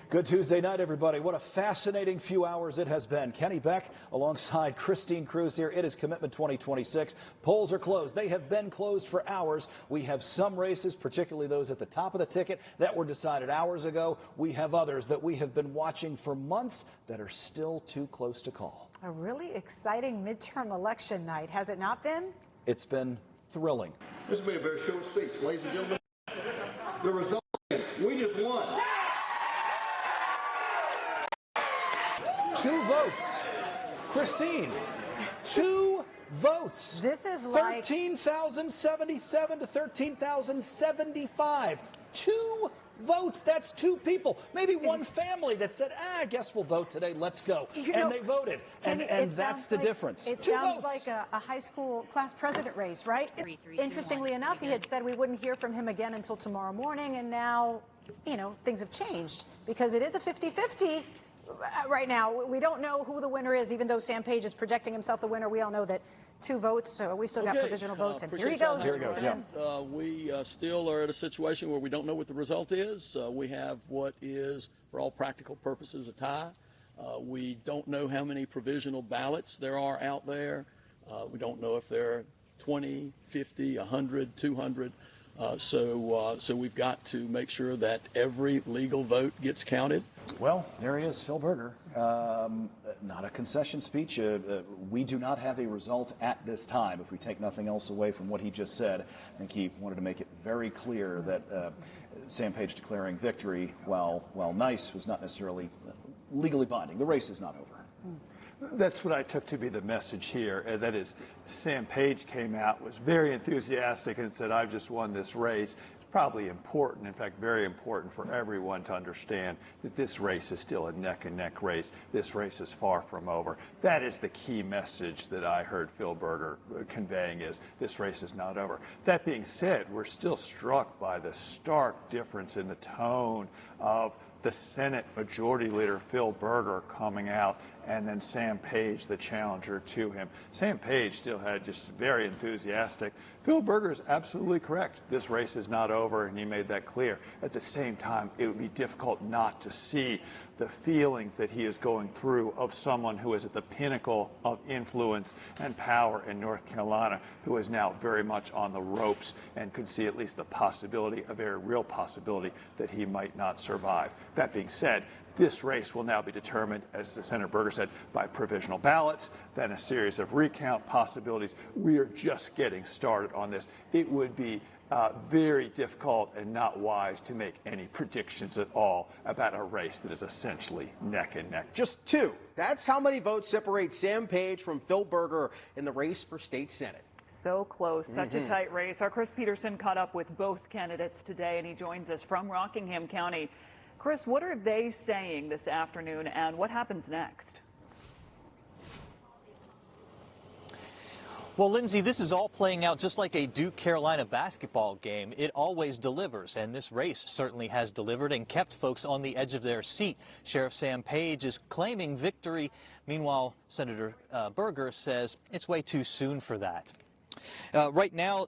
Good Tuesday night, everybody. What a fascinating few hours it has been. Kenny Beck alongside Christine Cruz here. It is Commitment 2026. Polls are closed. They have been closed for hours. We have some races, particularly those at the top of the ticket, that were decided hours ago. We have others that we have been watching for months that are still too close to call. A really exciting midterm election night, has it not been? It's been thrilling. This will be a very short speech, ladies and gentlemen. The result, we just won. 2 votes. Christine, 2 votes. This is like 13,077 to 13,075. 2 votes. That's 2 people. Maybe one family that said, I guess we'll vote today. Let's go. And they voted. And that's the difference. It 2 sounds votes. like a high school class president race, right? Interestingly enough, he had said we wouldn't hear from him again until tomorrow morning. And now, you know, things have changed because it is a 50-50. Right now, we don't know who the winner is, even though Sam Page is projecting himself the winner. We all know that 2 votes, so we still got provisional votes. And here he goes. Here he goes, yeah. We still are at a situation where we don't know what the result is. We have what is, for all practical purposes, a tie. We don't know how many provisional ballots there are out there. We don't know if there are 20, 50, 100, 200. So we've got to make sure that every legal vote gets counted. Well, there he is, Phil Berger. Not a concession speech. We do not have a result at this time. If we take nothing else away from what he just said, I think he wanted to make it very clear that Sam Page declaring victory, while nice, was not necessarily legally binding. The race is not over. That's what I took to be the message here. That is, Sam Page came out, was very enthusiastic, and said, I've just won this race. It's probably important, in fact, very important for everyone to understand that this race is still a neck-and-neck race. This race is far from over. That is the key message that I heard Phil Berger conveying, is this race is not over. That being said, we're still struck by the stark difference in the tone of the Senate Majority Leader Phil Berger coming out, and then Sam Page, the challenger to him. Sam Page still had just very enthusiastic. Phil Berger is absolutely correct. This race is not over, and he made that clear. At the same time, it would be difficult not to see the feelings that he is going through of someone who is at the pinnacle of influence and power in North Carolina, who is now very much on the ropes and could see at least the possibility, a very real possibility, that he might not survive. That being said, this race will now be determined, as Senator Berger said, by provisional ballots, then a series of recount possibilities. We are just getting started on this. It would be very difficult and not wise to make any predictions at all about a race that is essentially neck and neck. Just 2. That's how many votes separate Sam Page from Phil Berger in the race for state Senate. So close, such a tight race. Our Chris Peterson caught up with both candidates today, and he joins us from Rockingham County. Chris, what are they saying this afternoon, and what happens next? Well, Lindsay, this is all playing out just like a Duke-Carolina basketball game. It always delivers, and this race certainly has delivered and kept folks on the edge of their seat. Sheriff Sam Page is claiming victory. Meanwhile, Senator Berger says it's way too soon for that. Right now,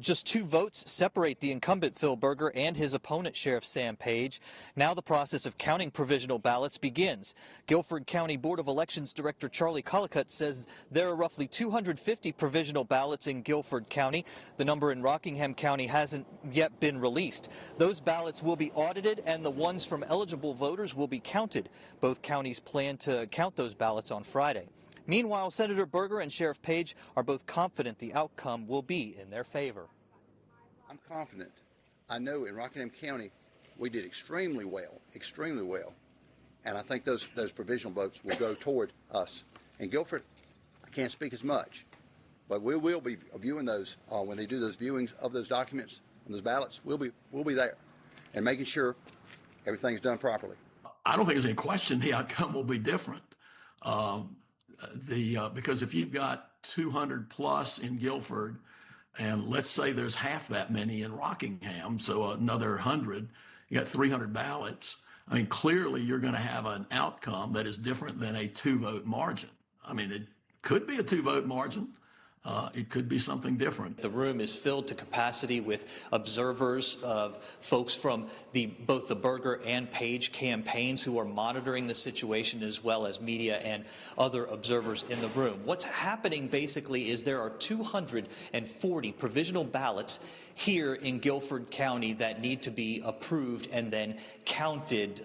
just 2 votes separate the incumbent Phil Berger and his opponent, Sheriff Sam Page. Now the process of counting provisional ballots begins. Guilford County Board of Elections Director Charlie Collicutt says there are roughly 250 provisional ballots in Guilford County. The number in Rockingham County hasn't yet been released. Those ballots will be audited, and the ones from eligible voters will be counted. Both counties plan to count those ballots on Friday. Meanwhile, Senator Berger and Sheriff Page are both confident the outcome will be in their favor. I'm confident. I know in Rockingham County we did extremely well. And I think those provisional votes will go toward us. In Guilford, I can't speak as much, but we will be viewing those when they do those viewings of those documents and those ballots. We'll be there and making sure everything's done properly. I don't think there's any question the outcome will be different. Because if you've got 200 plus in Guilford, and let's say there's half that many in Rockingham, so another 100, you got 300 ballots. I mean, clearly you're going to have an outcome that is different than a 2-vote margin. I mean, it could be a 2-vote margin, it could be something different. The room is filled to capacity with observers, folks from both the Berger and Page campaigns who are monitoring the situation, as well as media and other observers in the room. What's happening basically is there are 240 provisional ballots here in Guilford County that need to be approved and then counted.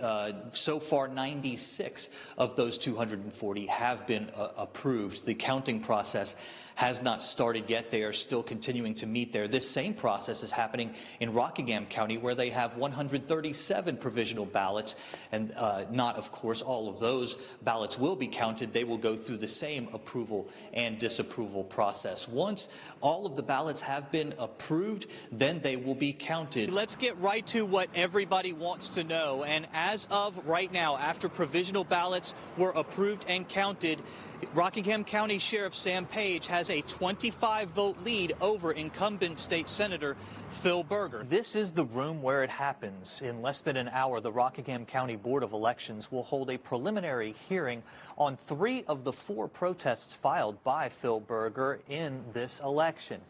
So far, 96 of those 240 have been approved. The counting process has not started yet. They are still continuing to meet there. This same process is happening in Rockingham County, where they have 137 provisional ballots, and not, of course, all of those ballots will be counted. They will go through the same approval and disapproval process. Once all of the ballots have been approved, then they will be counted. Let's get right to what everybody wants to know. And as of right now, after provisional ballots were approved and counted, Rockingham County Sheriff Sam Page has a 25-vote lead over incumbent state senator Phil Berger. This is the room where it happens. In less than an hour, the Rockingham County Board of Elections will hold a preliminary hearing on 3 of the 4 protests filed by Phil Berger in this election.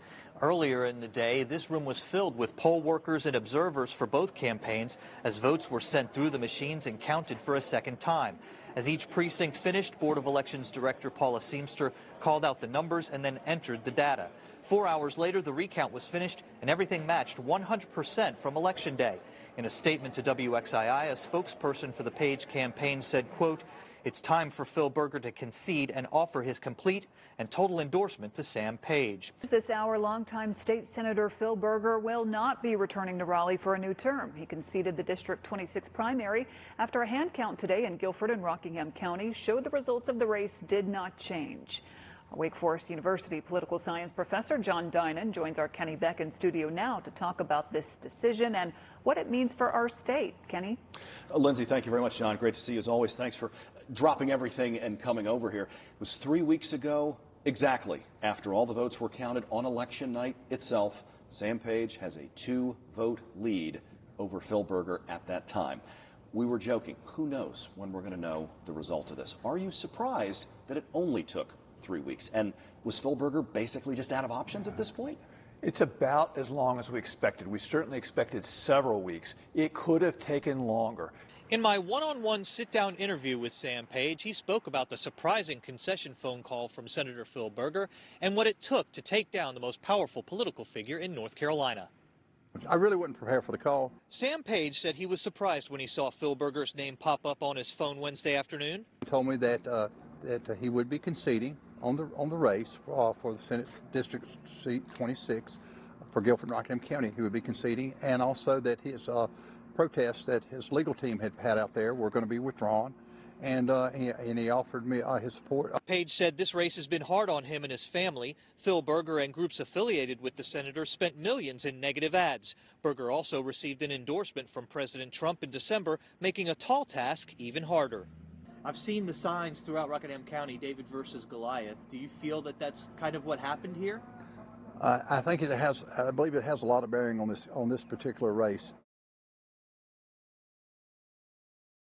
Earlier in the day, this room was filled with poll workers and observers for both campaigns as votes were sent through the machines and counted for a second time. As each precinct finished, Board of Elections Director Paula Seamster called out the numbers and then entered the data. 4 hours later, the recount was finished and everything matched 100% from Election Day. In a statement to WXII, a spokesperson for the Page campaign said, quote, "It's time for Phil Berger to concede and offer his complete and total endorsement to Sam Page." This hour, longtime state senator Phil Berger will not be returning to Raleigh for a new term. He conceded the District 26 primary after a hand count today in Guilford and Rockingham County showed the results of the race did not change. Our Wake Forest University political science professor John Dinan joins our Kenny Beck in studio now to talk about this decision and what it means for our state. Kenny? Lindsay, thank you very much, John. Great to see you as always. Thanks for dropping everything and coming over here. It was 3 weeks ago, exactly, after all the votes were counted on election night itself. Sam Page has a 2-vote lead over Phil Berger at that time. We were joking, who knows when we're going to know the result of this? Are you surprised that it only took 3 weeks? And was Phil Berger basically just out of options at this point? It's about as long as we expected. We certainly expected several weeks. It could have taken longer. In my one-on-one sit-down interview with Sam Page, he spoke about the surprising concession phone call from Senator Phil Berger and what it took to take down the most powerful political figure in North Carolina. I really wasn't prepared for the call. Sam Page said he was surprised when he saw Phil Berger's name pop up on his phone Wednesday afternoon. He told me that he would be conceding on the race for the Senate District seat 26 for Guilford and Rockingham County. He would be conceding, and also that his protests that his legal team had out there were going to be withdrawn, and he offered me his support. Page said this race has been hard on him and his family. Phil Berger and groups affiliated with the senator spent millions in negative ads. Berger also received an endorsement from President Trump in December, making a tall task even harder. I've seen the signs throughout Rockingham County, David versus Goliath. Do you feel that that's kind of what happened here? I think I believe it has a lot of bearing on this particular race.